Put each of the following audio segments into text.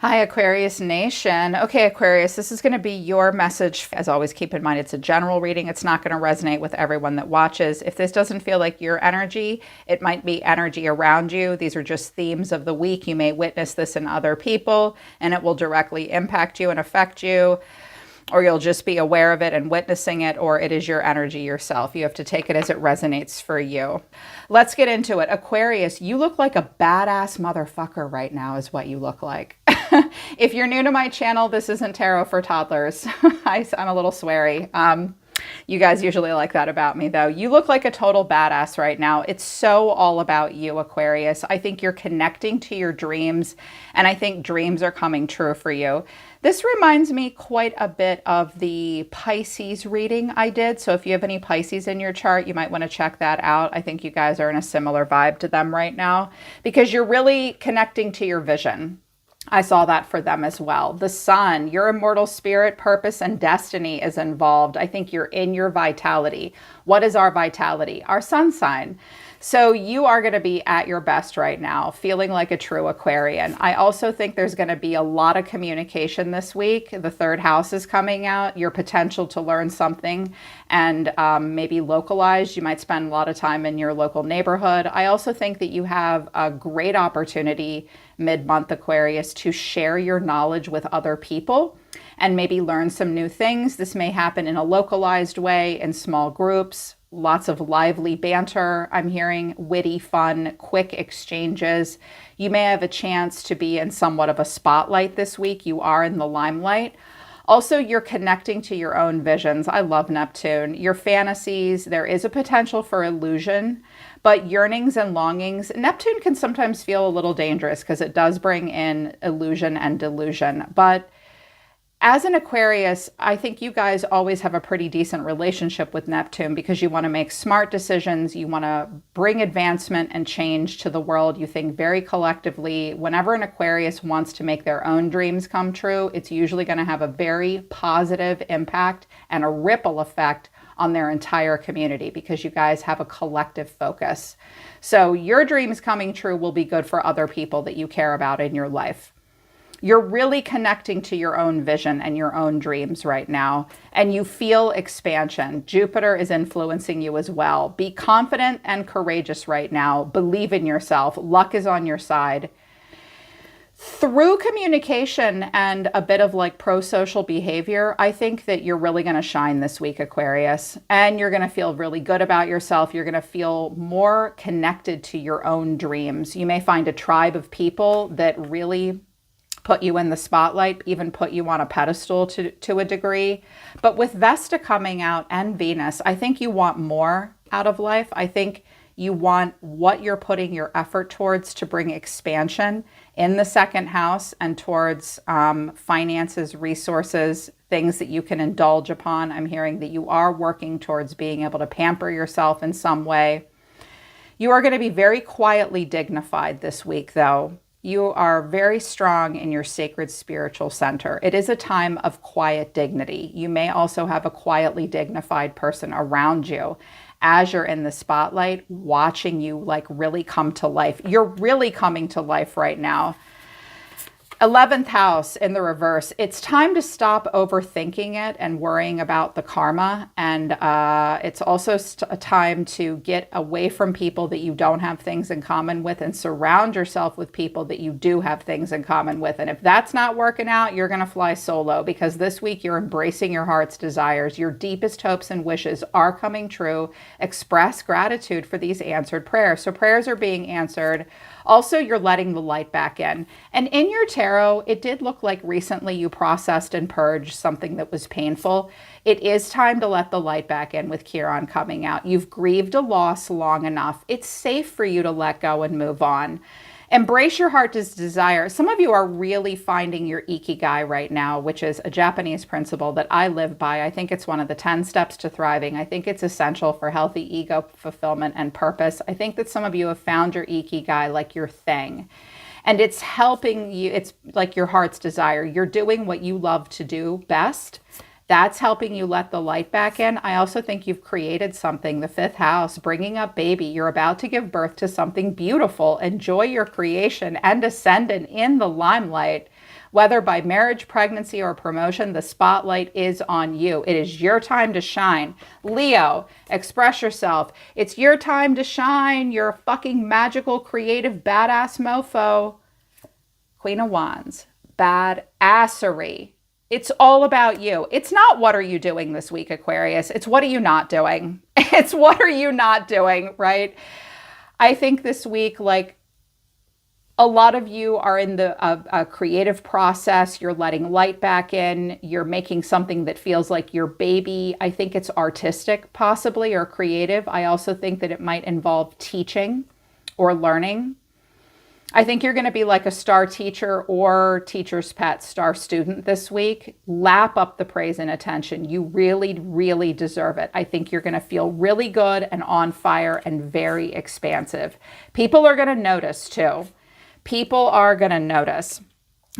Hi, Aquarius Nation. Okay, Aquarius, this is going to be your message. As always, keep in mind it's a general reading. It's not going to resonate with everyone that watches. If this doesn't feel like your energy, it might be energy around you. These are just themes of the week. You may witness this in other people, and it will directly impact you and affect you, or you'll just be aware of it and witnessing it, or it is your energy yourself. You have to take it as it resonates for you. Let's get into it. Aquarius, you look like a badass motherfucker right now is what you look like. If you're new to my channel, this isn't tarot for toddlers. I'm a little sweary. You guys usually like that about me, though. You look like a total badass right now. It's so all about you, Aquarius. I think you're connecting to your dreams, and I think dreams are coming true for you. This reminds me quite a bit of the Pisces reading I did. So if you have any Pisces in your chart, you might want to check that out. I think you guys are in a similar vibe to them right now because you're really connecting to your vision. I saw that for them as well. The sun, your immortal spirit, purpose, and destiny is involved. I think you're in your vitality. What is our vitality? Our sun sign. So you are going to be at your best right now, feeling like a true Aquarian. I also think there's going to be a lot of communication this week. The third house is coming out, your potential to learn something and maybe localized. You might spend a lot of time in your local neighborhood. I also think that you have a great opportunity mid-month, Aquarius, to share your knowledge with other people and maybe learn some new things. This may happen in a localized way in small groups. Lots of lively banter. I'm hearing witty, fun, quick exchanges. You may have a chance to be in somewhat of a spotlight this week. You are in the limelight. Also, you're connecting to your own visions. I love Neptune. Your fantasies, there is a potential for illusion, but yearnings and longings. Neptune can sometimes feel a little dangerous because it does bring in illusion and delusion. But as an Aquarius, I think you guys always have a pretty decent relationship with Neptune because you want to make smart decisions. You want to bring advancement and change to the world. You think very collectively. Whenever an Aquarius wants to make their own dreams come true, it's usually going to have a very positive impact and a ripple effect on their entire community because you guys have a collective focus. So your dreams coming true will be good for other people that you care about in your life. You're really connecting to your own vision and your own dreams right now, and you feel expansion. Jupiter is influencing you as well. Be confident and courageous right now. Believe in yourself. Luck is on your side. Through communication and a bit of like pro-social behavior, I think that you're really going to shine this week, Aquarius, and you're going to feel really good about yourself. You're going to feel more connected to your own dreams. You may find a tribe of people that really put you in the spotlight, even put you on a pedestal to a degree. But with Vesta coming out and Venus, I think you want more out of life. I think you want what you're putting your effort towards to bring expansion in the second house and towards finances, resources, things that you can indulge upon. I'm hearing that you are working towards being able to pamper yourself in some way. You are going to be very quietly dignified this week, though. You are very strong in your sacred spiritual center. It is a time of quiet dignity. You may also have a quietly dignified person around you as you're in the spotlight, watching you like really come to life. You're really coming to life right now. 11th house in the reverse. It's time to stop overthinking it and worrying about the karma. And it's also a time to get away from people that you don't have things in common with and surround yourself with people that you do have things in common with. And if that's not working out, you're going to fly solo because this week you're embracing your heart's desires. Your deepest hopes and wishes are coming true. Express gratitude for these answered prayers. So prayers are being answered. Also, you're letting the light back in. And in your tarot, it did look like recently you processed and purged something that was painful. It is time to let the light back in with Chiron coming out. You've grieved a loss long enough. It's safe for you to let go and move on. Embrace your heart's desire. Some of you are really finding your ikigai right now, which is a Japanese principle that I live by. I think it's one of the 10 steps to thriving. I think it's essential for healthy ego fulfillment and purpose. I think that some of you have found your ikigai, like your thing. And it's helping you. It's like your heart's desire. You're doing what you love to do best. That's helping you let the light back in. I also think you've created something, the fifth house, bringing up baby. You're about to give birth to something beautiful. Enjoy your creation and ascendant in the limelight Whether by marriage, pregnancy, or promotion, the spotlight is on you. It is your time to shine. Leo, express yourself. It's your time to shine. You're a fucking magical, creative, badass mofo. Queen of Wands, badassery. It's all about you. It's not what are you doing this week, Aquarius. It's what are you not doing? It's what are you not doing, right? I think this week, like, a lot of you are in the creative process. You're letting light back in. You're making something that feels like your baby. I think it's artistic, possibly, or creative. I also think that it might involve teaching or learning. I think you're going to be like a star teacher or teacher's pet, star student this week. Lap up the praise and attention. You really, really deserve it. I think you're going to feel really good and on fire and very expansive. People are going to notice too. People are going to notice.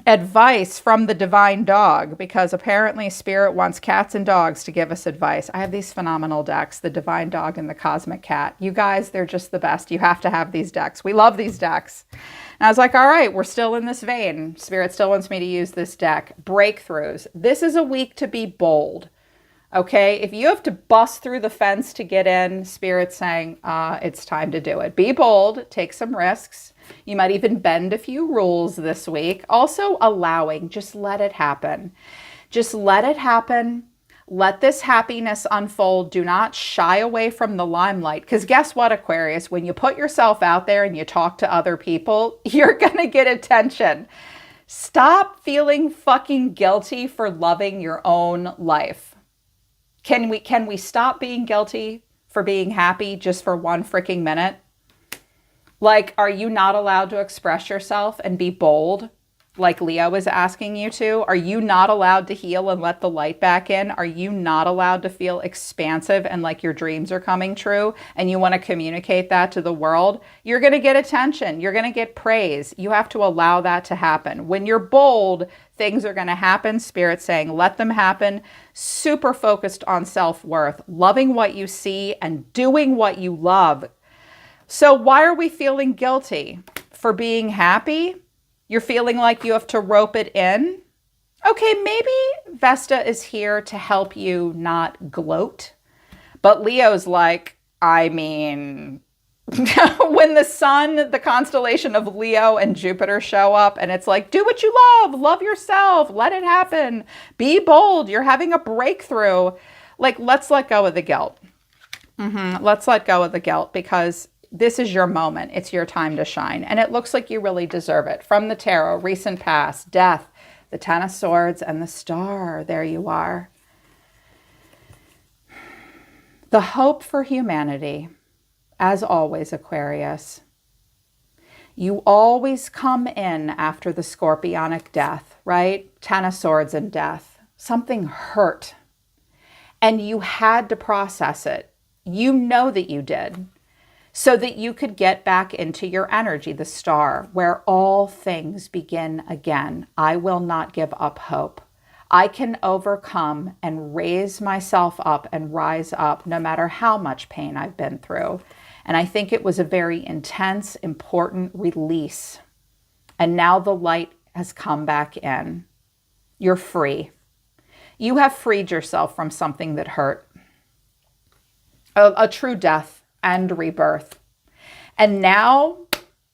Advice from the divine dog, because apparently Spirit wants cats and dogs to give us advice. I have these phenomenal decks, the divine dog and the cosmic cat. You guys, they're just the best. You have to have these decks. We love these decks. And I was like, all right, we're still in this vein. Spirit still wants me to use this deck. Breakthroughs. This is a week to be bold. Okay, if you have to bust through the fence to get in, Spirit's saying it's time to do it. Be bold, take some risks. You might even bend a few rules this week. Also allowing, just let it happen. Just let it happen. Let this happiness unfold. Do not shy away from the limelight. Because guess what, Aquarius? When you put yourself out there and you talk to other people, you're going to get attention. Stop feeling fucking guilty for loving your own life. Can we stop being guilty for being happy just for one freaking minute? Like, are you not allowed to express yourself and be bold like Leo is asking you to? Are you not allowed to heal and let the light back in? Are you not allowed to feel expansive and like your dreams are coming true and you want to communicate that to the world? You're going to get attention. You're going to get praise. You have to allow that to happen. When you're bold, things are going to happen. Spirit saying, let them happen. Super focused on self-worth, loving what you see and doing what you love. So why are we feeling guilty? For being happy? You're feeling like you have to rope it in? Okay, maybe Vesta is here to help you not gloat. But Leo's like, I mean, when the sun, the constellation of Leo and Jupiter show up and it's like, do what you love yourself, let it happen, be bold, you're having a breakthrough. Like, let's let go of the guilt. Let's let go of the guilt because this is your moment. It's your time to shine. And it looks like you really deserve it. From the tarot, recent past, death, the Ten of Swords, and the Star. There you are. The hope for humanity. As always, Aquarius. You always come in after the scorpionic death, right? Ten of Swords and death. Something hurt. And you had to process it. You know that you did. So that you could get back into your energy, the Star, where all things begin again. I will not give up hope. I can overcome and raise myself up and rise up no matter how much pain I've been through. And I think it was a very intense, important release. And now the light has come back in. You're free. You have freed yourself from something that hurt. A true death and rebirth. And now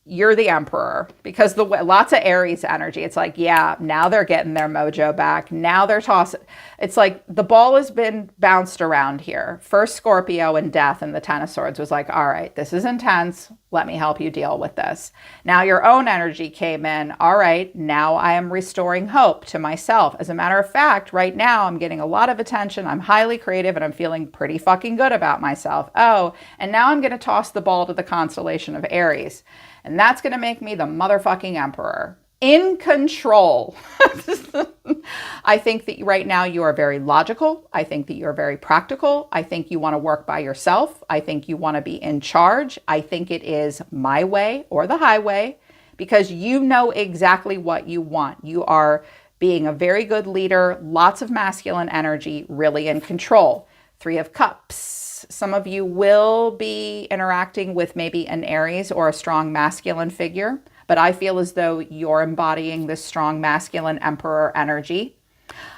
you're the emperor because lots of Aries energy. It's like, yeah, now they're getting their mojo back. Now they're tossing. It's like the ball has been bounced around here. First Scorpio and death and the Ten of Swords was like, all right, this is intense. Let me help you deal with this. Now your own energy came in. All right, now I am restoring hope to myself. As a matter of fact, right now I'm getting a lot of attention. I'm highly creative and I'm feeling pretty fucking good about myself. Oh, and now I'm going to toss the ball to the constellation of Aries. And that's going to make me the motherfucking emperor. In control. I think that right now you are very logical. I think that you're very practical. I think you want to work by yourself. I think you want to be in charge. I think it is my way or the highway because you know exactly what you want. You are being a very good leader, lots of masculine energy, really in control. Three of Cups. Some of you will be interacting with maybe an Aries or a strong masculine figure, but I feel as though you're embodying this strong masculine emperor energy.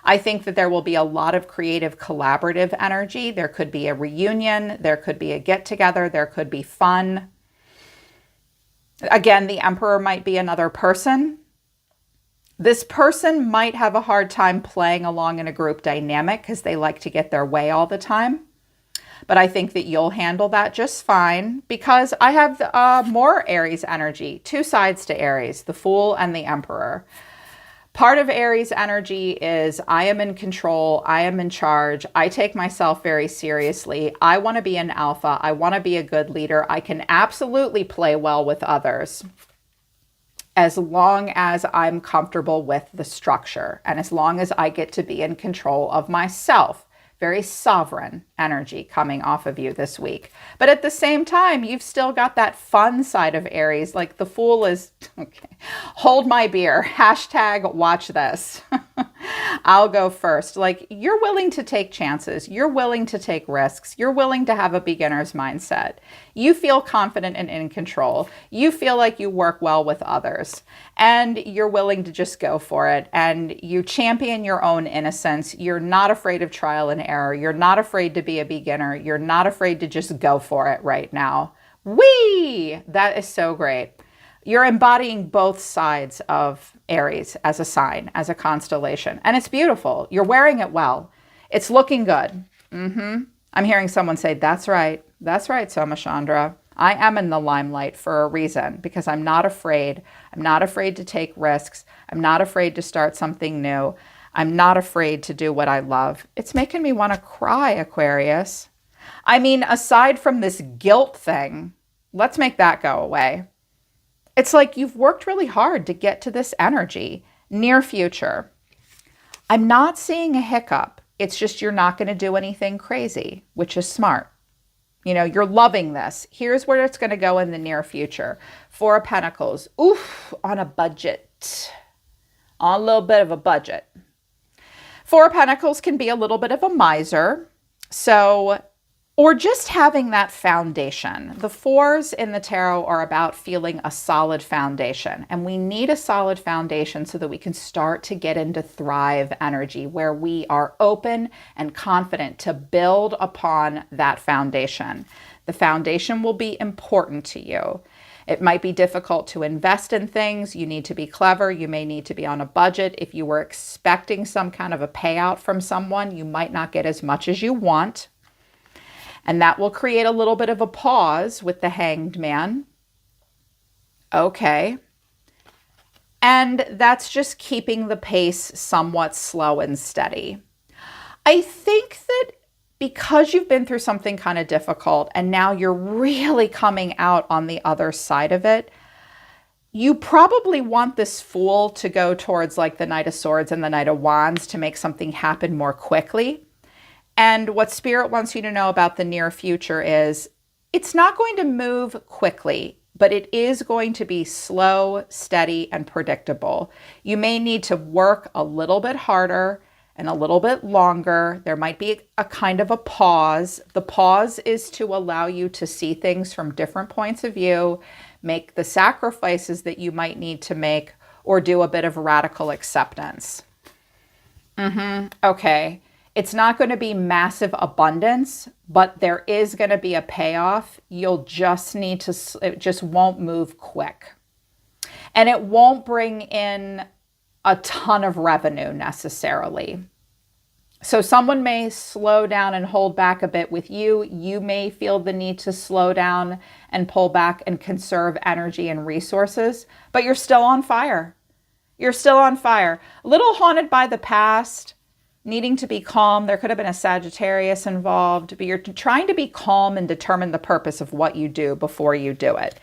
I think that there will be a lot of creative collaborative energy. There could be a reunion, there could be a get together, there could be fun. Again, the emperor might be another person. This person might have a hard time playing along in a group dynamic because they like to get their way all the time. But I think that you'll handle that just fine because I have more Aries energy, two sides to Aries, the Fool and the Emperor. Part of Aries energy is I am in control, I am in charge, I take myself very seriously, I want to be an alpha, I want to be a good leader, I can absolutely play well with others as long as I'm comfortable with the structure and as long as I get to be in control of myself. Very sovereign energy coming off of you this week. But at the same time, you've still got that fun side of Aries. Like the Fool is, okay, hold my beer, hashtag watch this. I'll go first. Like you're willing to take chances. You're willing to take risks. You're willing to have a beginner's mindset. You feel confident and in control. You feel like you work well with others and you're willing to just go for it. And you champion your own innocence. You're not afraid of trial and error. You're not afraid to be a beginner. You're not afraid to just go for it right now. Whee! That is so great. You're embodying both sides of Aries as a sign, as a constellation. And it's beautiful. You're wearing it well. It's looking good. I'm hearing someone say, that's right. That's right, Somachandra. I am in the limelight for a reason because I'm not afraid. I'm not afraid to take risks. I'm not afraid to start something new. I'm not afraid to do what I love. It's making me want to cry, Aquarius. I mean, aside from this guilt thing, let's make that go away. It's like you've worked really hard to get to this energy. Near future. I'm not seeing a hiccup. It's just you're not going to do anything crazy, which is smart. You know, you're loving this. Here's where it's going to go in the near future. Four of Pentacles. Oof, on a budget. On a little bit of a budget. Four of Pentacles can be a little bit of a miser. So, or just having that foundation. The fours in the tarot are about feeling a solid foundation. And we need a solid foundation so that we can start to get into thrive energy where we are open and confident to build upon that foundation. The foundation will be important to you. It might be difficult to invest in things. You need to be clever. You may need to be on a budget. If you were expecting some kind of a payout from someone, you might not get as much as you want. And that will create a little bit of a pause with the Hanged Man. Okay. And that's just keeping the pace somewhat slow and steady. I think that because you've been through something kind of difficult and now you're really coming out on the other side of it, you probably want this Fool to go towards like the Knight of Swords and the Knight of Wands to make something happen more quickly. And what Spirit wants you to know about the near future is it's not going to move quickly, but it is going to be slow, steady, and predictable. You may need to work a little bit harder and a little bit longer. There might be a kind of a pause. The pause is to allow you to see things from different points of view, make the sacrifices that you might need to make, or do a bit of radical acceptance. Okay. It's not going to be massive abundance, but there is going to be a payoff. You'll just need to, it just won't move quick. And it won't bring in a ton of revenue necessarily. So someone may slow down and hold back a bit with you. You may feel the need to slow down and pull back and conserve energy and resources, but you're still on fire. You're still on fire. A little haunted by the past. Needing to be calm. There could have been a Sagittarius involved, but you're trying to be calm and determine the purpose of what you do before you do it.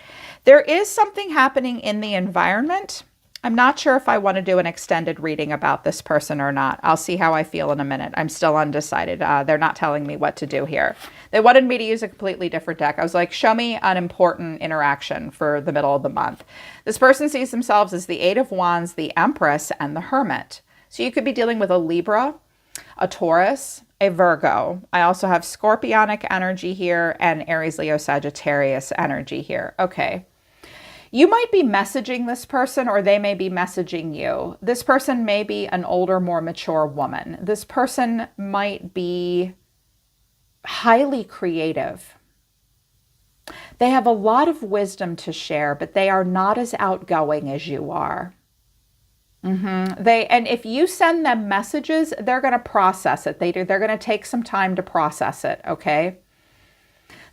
There is something happening in the environment. I'm not sure if I want to do an extended reading about this person or not. I'll see how I feel in a minute. I'm still undecided. They're not telling me what to do here. They wanted me to use a completely different deck. I was like, show me an important interaction for the middle of the month. This person sees themselves as the Eight of Wands, the Empress, and the Hermit. So you could be dealing with a Libra, a Taurus, a Virgo. I also have Scorpionic energy here and Aries, Leo, Sagittarius energy here. Okay. You might be messaging this person or they may be messaging you. This person may be an older, more mature woman. This person might be highly creative. They have a lot of wisdom to share, but they are not as outgoing as you are. And if you send them messages, they're going to process it. They're going to take some time to process it, okay?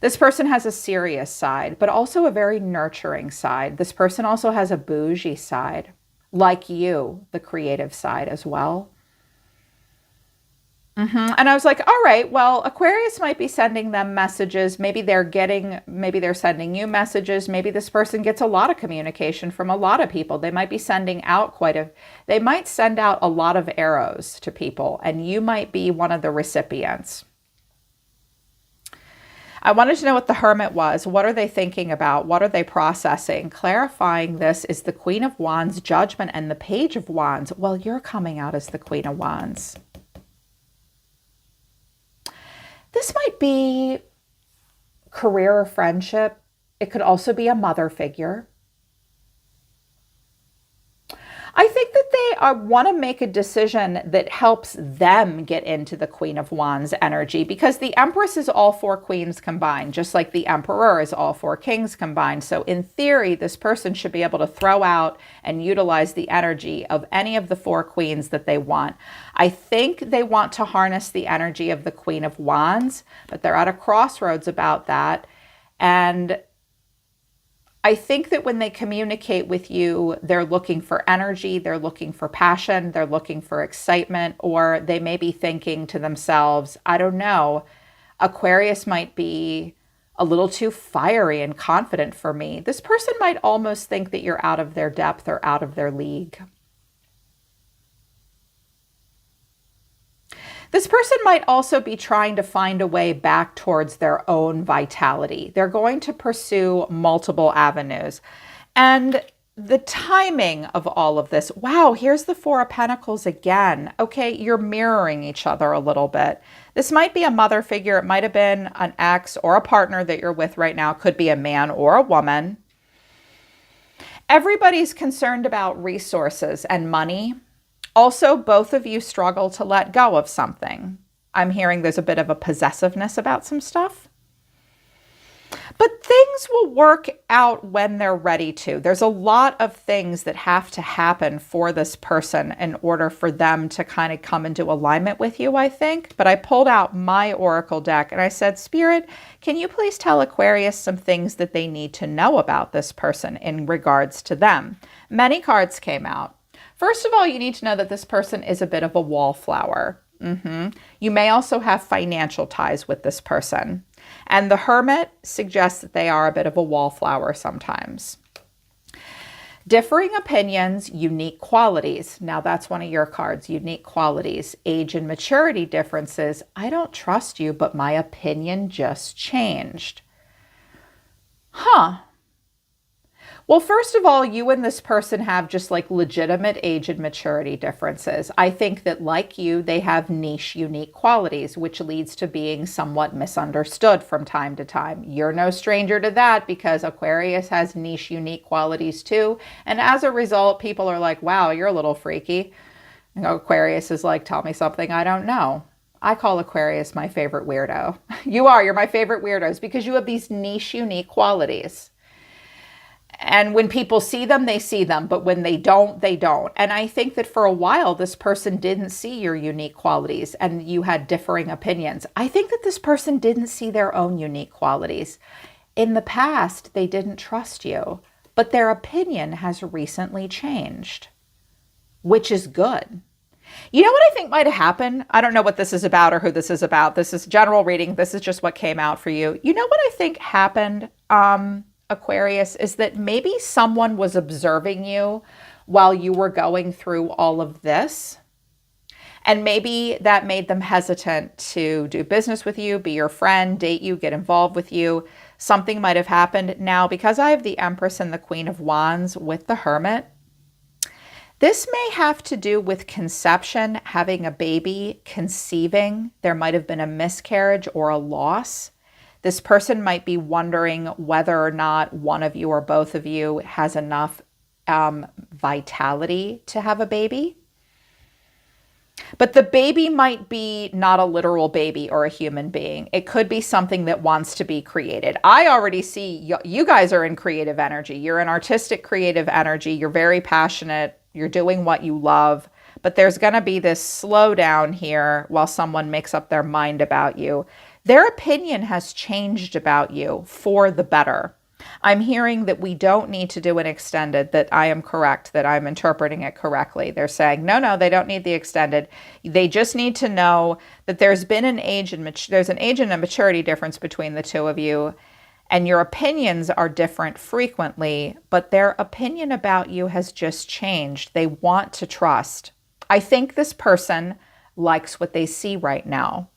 This person has a serious side, but also a very nurturing side. This person also has a bougie side, like you, the creative side as well. And I was like, all right, well, Aquarius might be sending them messages. Maybe they're sending you messages. Maybe this person gets a lot of communication from a lot of people. They might be sending out they might send out a lot of arrows to people, and you might be one of the recipients. I wanted to know what the Hermit was. What are they thinking about? What are they processing? Clarifying this is the Queen of Wands, Judgment, and the Page of Wands. Well, you're coming out as the Queen of Wands. This might be career or friendship. It could also be a mother figure. I think that they want to make a decision that helps them get into the Queen of Wands energy, because the Empress is all four queens combined, just like the Emperor is all four kings combined. So in theory, this person should be able to throw out and utilize the energy of any of the four queens that they want. I think they want to harness the energy of the Queen of Wands, but they're at a crossroads about that. And I think that when they communicate with you, they're looking for energy, they're looking for passion, they're looking for excitement, or they may be thinking to themselves, I don't know, Aquarius might be a little too fiery and confident for me. This person might almost think that you're out of their depth or out of their league. This person might also be trying to find a way back towards their own vitality. They're going to pursue multiple avenues. And the timing of all of this, wow, here's the Four of Pentacles again. Okay, you're mirroring each other a little bit. This might be a mother figure. It might have been an ex or a partner that you're with right now. It could be a man or a woman. Everybody's concerned about resources and money. Also, both of you struggle to let go of something. I'm hearing there's a bit of a possessiveness about some stuff. But things will work out when they're ready to. There's a lot of things that have to happen for this person in order for them to kind of come into alignment with you, I think. But I pulled out my Oracle deck and I said, Spirit, can you please tell Aquarius some things that they need to know about this person in regards to them? Many cards came out. First of all, you need to know that this person is a bit of a wallflower. You may also have financial ties with this person. And the Hermit suggests that they are a bit of a wallflower sometimes. Differing opinions, unique qualities. Now that's one of your cards, unique qualities. Age and maturity differences. I don't trust you, but my opinion just changed. Well, first of all, you and this person have just like legitimate age and maturity differences. I think that like you, they have niche, unique qualities, which leads to being somewhat misunderstood from time to time. You're no stranger to that because Aquarius has niche, unique qualities too. And as a result, people are like, wow, you're a little freaky. You know, Aquarius is like, tell me something I don't know. I call Aquarius my favorite weirdo. You're my favorite weirdos because you have these niche, unique qualities. And when people see them, they see them. But when they don't, they don't. And I think that for a while, this person didn't see your unique qualities and you had differing opinions. I think that this person didn't see their own unique qualities. In the past, they didn't trust you, but their opinion has recently changed, which is good. You know what I think might have happened? I don't know what this is about or who this is about. This is general reading. This is just what came out for you. You know what I think happened? Aquarius, is that maybe someone was observing you while you were going through all of this. And maybe that made them hesitant to do business with you, be your friend, date you, get involved with you. Something might have happened. Now, because I have the Empress and the Queen of Wands with the Hermit, this may have to do with conception, having a baby, conceiving. There might have been a miscarriage or a loss. This person might be wondering whether or not one of you or both of you has enough vitality to have a baby. But the baby might be not a literal baby or a human being. It could be something that wants to be created. I already see you guys are in creative energy. You're in artistic creative energy. You're very passionate. You're doing what you love. But there's going to be this slowdown here while someone makes up their mind about you. Their opinion has changed about you for the better. I'm hearing that we don't need to do an extended, that I am correct, that I'm interpreting it correctly. They're saying, no, they don't need the extended. They just need to know that there's been an age and there's an age and a maturity difference between the two of you, and your opinions are different frequently, but their opinion about you has just changed. They want to trust. I think this person likes what they see right now.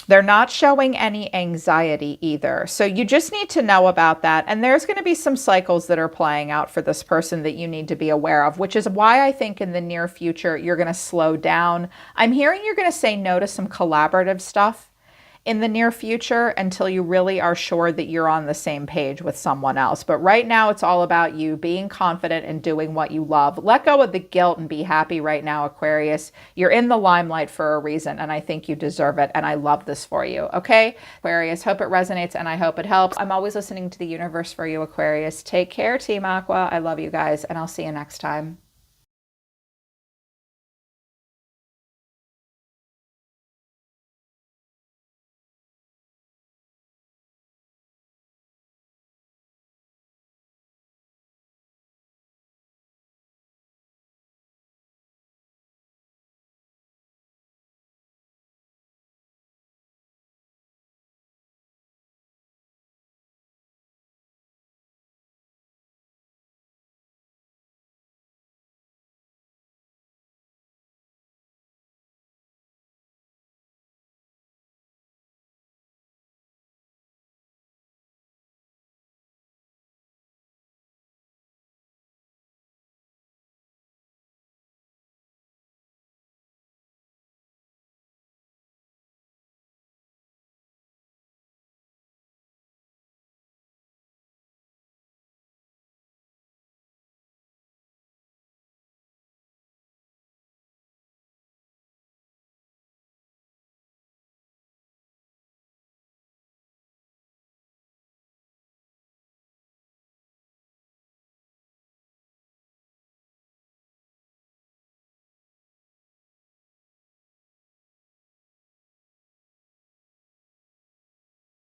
They're not showing any anxiety either. So you just need to know about that. And there's going to be some cycles that are playing out for this person that you need to be aware of, which is why I think in the near future, you're going to slow down. I'm hearing you're going to say no to some collaborative stuff in the near future until you really are sure that you're on the same page with someone else. But right now, it's all about you being confident and doing what you love. Let go of the guilt and be happy right now, Aquarius. You're in the limelight for a reason, and I think you deserve it, and I love this for you, okay? Aquarius, hope it resonates, and I hope it helps. I'm always listening to the universe for you, Aquarius. Take care, Team Aqua. I love you guys, and I'll see you next time.